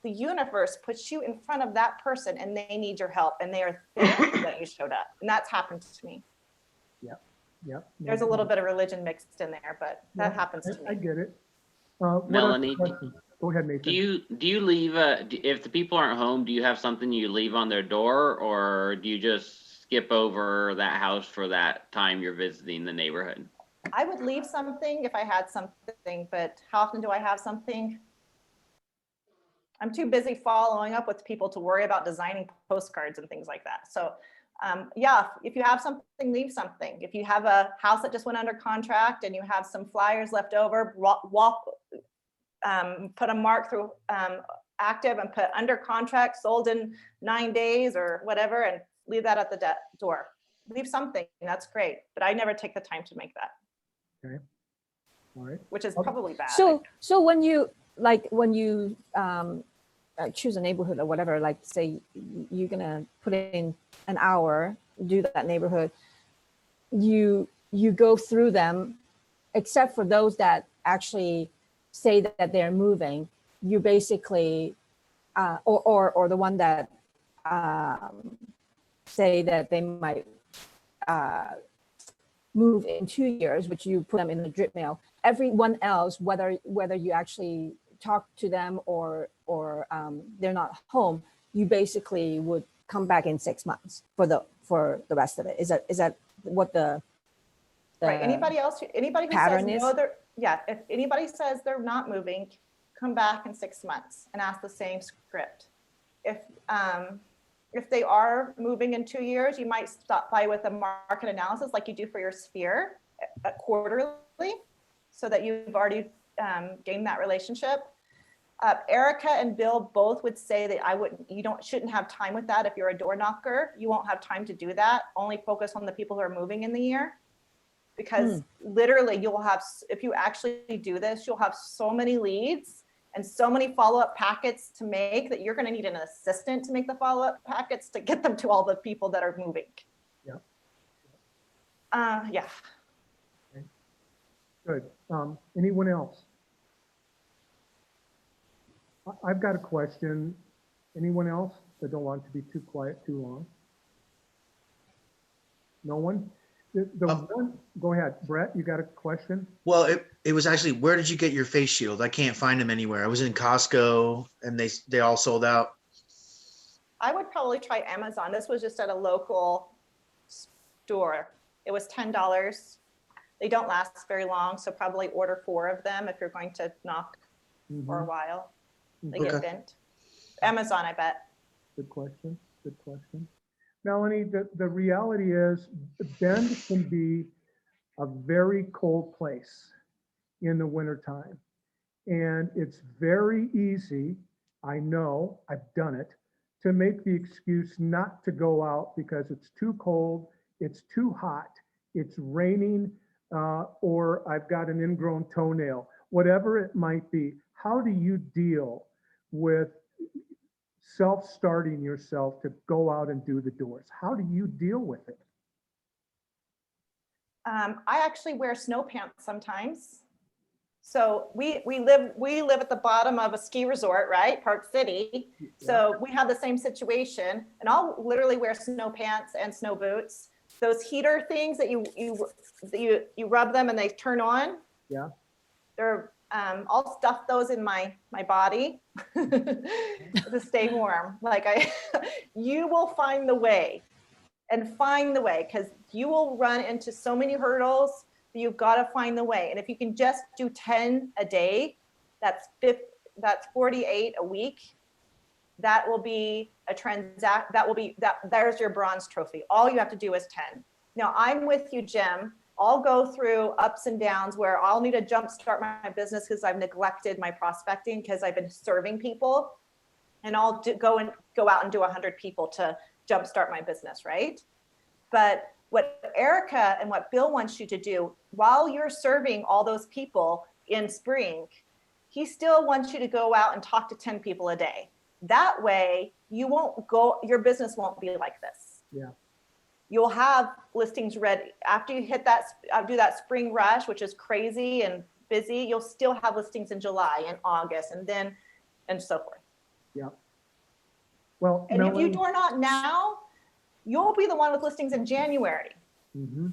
the universe puts you in front of that person and they need your help and they are thankful that you showed up. And that's happened to me. Yep. There's a little bit of religion mixed in there, but that happens to I me. get it. What other Melanie, questions? Go ahead, Nathan. do you leave if the people aren't home, do you have something you leave on their door, or do you just skip over that house for that time you're visiting the neighborhood? I would leave something if I had something, but how often do I have something? I'm too busy following up with people to worry about designing postcards and things like that. So yeah, if you have something, leave something. If you have a house that just went under contract and you have some flyers left over, put a mark through active and put under contract, sold in 9 days or whatever, and leave that at the door. Leave something, that's great. But I never take the time to make that. Okay. All right. Which is probably bad. So when you choose a neighborhood or whatever, like say you're gonna put in an hour, do that neighborhood, you go through them, except for those that actually say that they're moving, you basically, or the one that say that they might move in 2 years, which you put them in the drip mail. Everyone else, whether you actually talk to them or they're not home, you basically would come back in 6 months for the rest of it. Is that what the right? Anybody who says pattern is? no, if anybody says they're not moving, come back in 6 months and ask the same script. If they are moving in 2 years, you might stop by with a market analysis like you do for your sphere quarterly, so that you've already gained that relationship. Erica and Bill both would say that you shouldn't have time with that. If you're a door knocker, you won't have time to do that. Only focus on the people who are moving in the year. Because literally if you actually do this, you'll have so many leads and so many follow-up packets to make that you're going to need an assistant to make the follow-up packets to get them to all the people that are moving. Yeah. Yeah. Okay. Good. Anyone else? I've got a question. Anyone else that don't want to be too quiet too long? No one? Go ahead, Brett, you got a question? Well, it was actually, where did you get your face shield? I can't find them anywhere. I was in Costco and they all sold out. I would probably try Amazon. This was just at a local store. It was $10. They don't last very long, so probably order 4 of them if you're going to knock for a while. They get bent. Amazon, I bet. Good question. Good question. Melanie, the reality is Bend can be a very cold place in the wintertime. And it's very easy, I know, I've done it, to make the excuse not to go out because it's too cold, it's too hot, it's raining, or I've got an ingrown toenail, whatever it might be. how do you deal with self-starting yourself to go out and do the doors? How do you deal with it? I actually wear snow pants sometimes. So we live at the bottom of a ski resort, right? Park City. So we have the same situation, and I'll literally wear snow pants and snow boots. Those heater things that you rub them and they turn on. Yeah. They're I'll stuff those in my body to stay warm. Like you will find the way, because you will run into so many hurdles. You've got to find the way. And if you can just do 10 a day, that's 48 a week. That will be there's your bronze trophy. All you have to do is 10. Now I'm with you, Jim. I'll go through ups and downs where I'll need to jumpstart my business because I've neglected my prospecting because I've been serving people, and I'll go out and do 100 people to jumpstart my business, right? But what Erica and what Bill wants you to do while you're serving all those people in spring, he still wants you to go out and talk to 10 people a day. That way your business won't be like this. Yeah. You'll have listings ready after you hit do that spring rush, which is crazy and busy. You'll still have listings in July and August and so forth. Yeah. Well, and Melanie, if you door knock now, you'll be the one with listings in January. mm-hmm,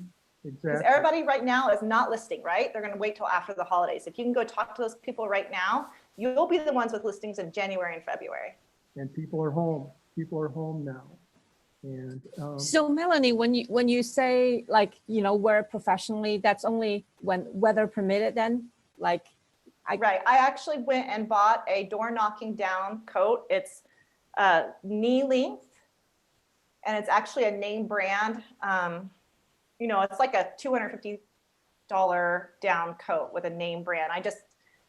Because exactly. everybody right now is not listing, right? They're going to wait till after the holidays. If you can go talk to those people right now, you'll be the ones with listings in January and February. And people are home. People are home now. And So Melanie, when you say like, wear it professionally, that's only when weather permitted then? Like, Right. I actually went and bought a door knocking down coat. It's knee length, and it's actually a name brand. It's like a $250 down coat with a name brand. I just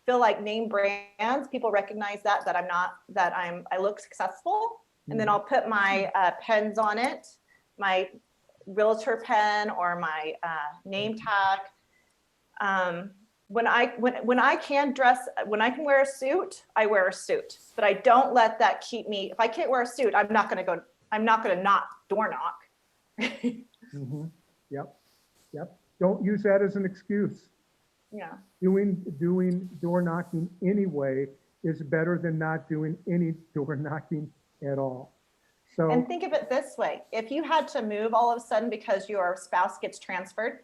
feel like name brands, people recognize that I look successful. And then I'll put my pens on it, my realtor pen or my name tag. When I can wear a suit, I wear a suit, but I don't let that keep me. If I can't wear a suit, I'm not going to not door knock. mm-hmm, yep. Don't use that as an excuse. Yeah. Doing door knocking anyway is better than not doing any door knocking at all. So, And think of it this way. If you had to move all of a sudden because your spouse gets transferred,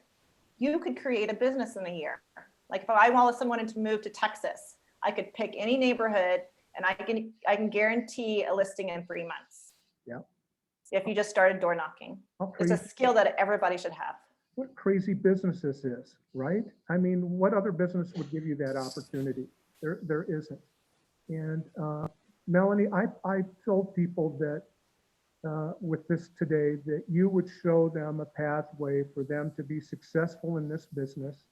you could create a business in a year. Like if I all of a sudden wanted to move to Texas, I could pick any neighborhood and I can guarantee a listing in 3 months. Yeah. If you just started door knocking. It's a skill that everybody should have. what crazy business this is, right? I mean, what other business would give you that opportunity? There isn't. And Melanie, I told people that with this today, that you would show them a pathway for them to be successful in this business,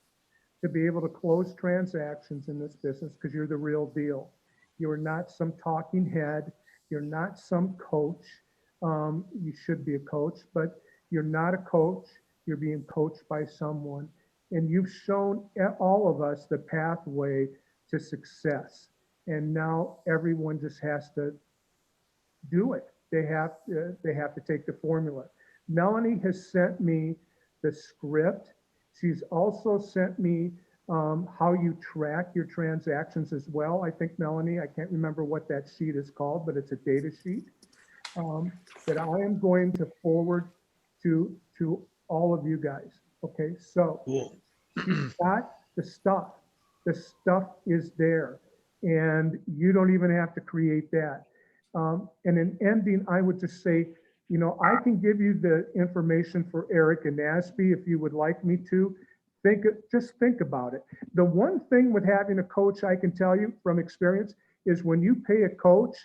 to be able to close transactions in this business, because you're the real deal. You're not some talking head. You're not some coach. You should be a coach, but you're not a coach. You're being coached by someone. And you've shown all of us the pathway to success. And now everyone just has to do it. They have to take the formula. Melanie has sent me the script. She's also sent me how you track your transactions as well. I think, Melanie, I can't remember what that sheet is called, but it's a data sheet that I am going to forward to all of you guys. Okay, so Cool. she's got the stuff. The stuff is there, and you don't even have to create that. And in ending, I would just say, I can give you the information for Eric and Nasby if you would like me to. Just think about it. The one thing with having a coach, I can tell you from experience, is when you pay a coach,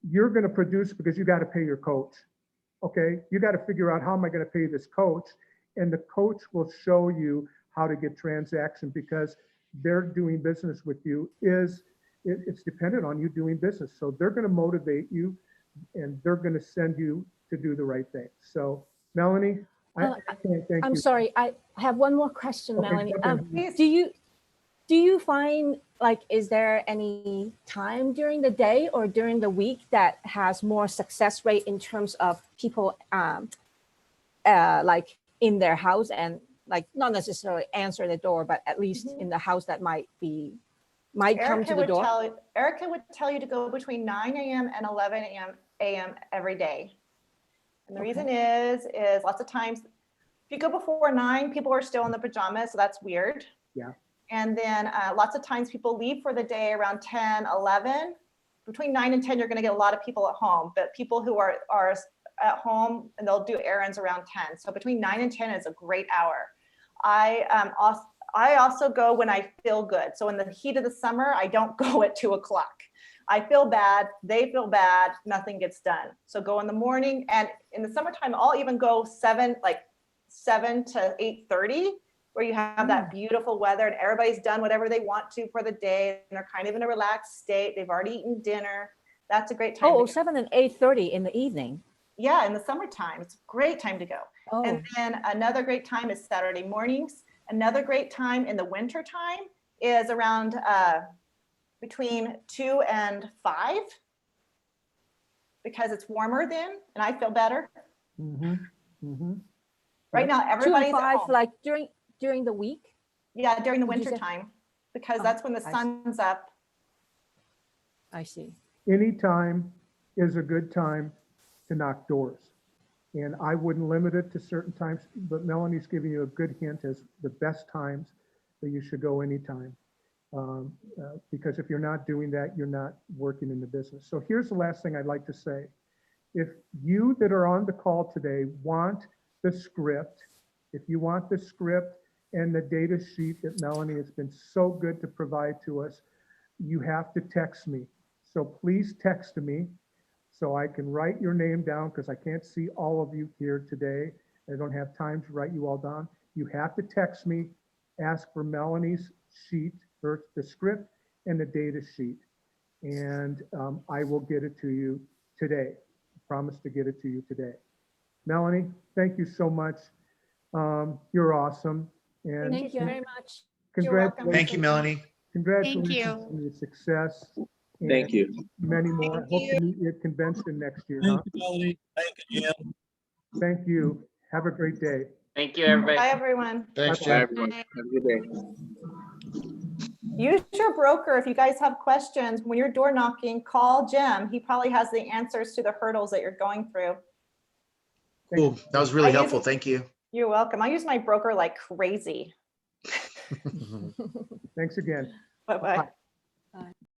you're going to produce because you got to pay your coach. Okay, you got to figure out, how am I going to pay this coach? And the coach will show you how to get transaction, because they're doing business with you. It's dependent on you doing business. So they're going to motivate you, and they're going to send you to do the right thing. So Melanie, I can't thank you. I'm sorry, I have one more question, Okay, Melanie. go ahead. Do Do you find, like, is there any time during the day or during the week that has more success rate in terms of people like in their house and like not necessarily answer the door, but at least in the house that might come to the door? Erica would tell you to go between 9 a.m. and 11 a.m. every day. And the reason is lots of times if you go before 9, people are still in the pajamas, so that's weird. Yeah. And then lots of times people leave for the day around 10, 11. Between 9 and 10, you're going to get a lot of people at home, but people who are at home and they'll do errands around 10. So between 9 and 10 is a great hour. I also go when I feel good. So in the heat of the summer, I don't go at 2 o'clock. I feel bad, they feel bad, nothing gets done. So go in the morning, and in the summertime, I'll even go 7 to 8:30, where you have that beautiful weather and everybody's done whatever they want to for the day and they're kind of in a relaxed state. They've already eaten dinner. That's a great time. Oh, 7 and 8:30 in the evening. Yeah, in the summertime, it's a great time to go. Oh. And then another great time is Saturday mornings. Another great time in the winter time is around between 2 and 5, because it's warmer then and I feel better. Right now, 2 everybody's and at 5, home. like during the week? Yeah, during the Did you winter say- time, because Oh, that's when the I see. sun's up. I see. Any time is a good time to knock doors. And I wouldn't limit it to certain times, but Melanie's giving you a good hint as the best times that you should go anytime. Because if you're not doing that, you're not working in the business. So here's the last thing I'd like to say. If you that are on the call today want the script, if you want the script and the data sheet that Melanie has been so good to provide to us, you have to text me. So please text me so I can write your name down, because I can't see all of you here today. I don't have time to write you all down. You have to text me, ask for Melanie's sheet, or the script and the data sheet. And I will get it to you today. I promise to get it to you today. Melanie, thank you so much. You're awesome. And Thank you very much. You're welcome. congratulations. Thank you, Melanie. Congratulations on your success. Thank you. Many more. Thank Hope you. to meet you at convention next year. Huh? Thank you, Melanie. Thank you, Jim. Thank you. Have a great day. Thank you, everybody. Bye, everyone. Thanks, Bye-bye. Bye, Jim. everyone. Have a good day. Use your broker if you guys have questions. When you're door knocking, call Jim. He probably has the answers to the hurdles that you're going through. Cool. That was really I use helpful. it- Thank you. You're welcome. I use my broker like crazy. Thanks again. Bye-bye.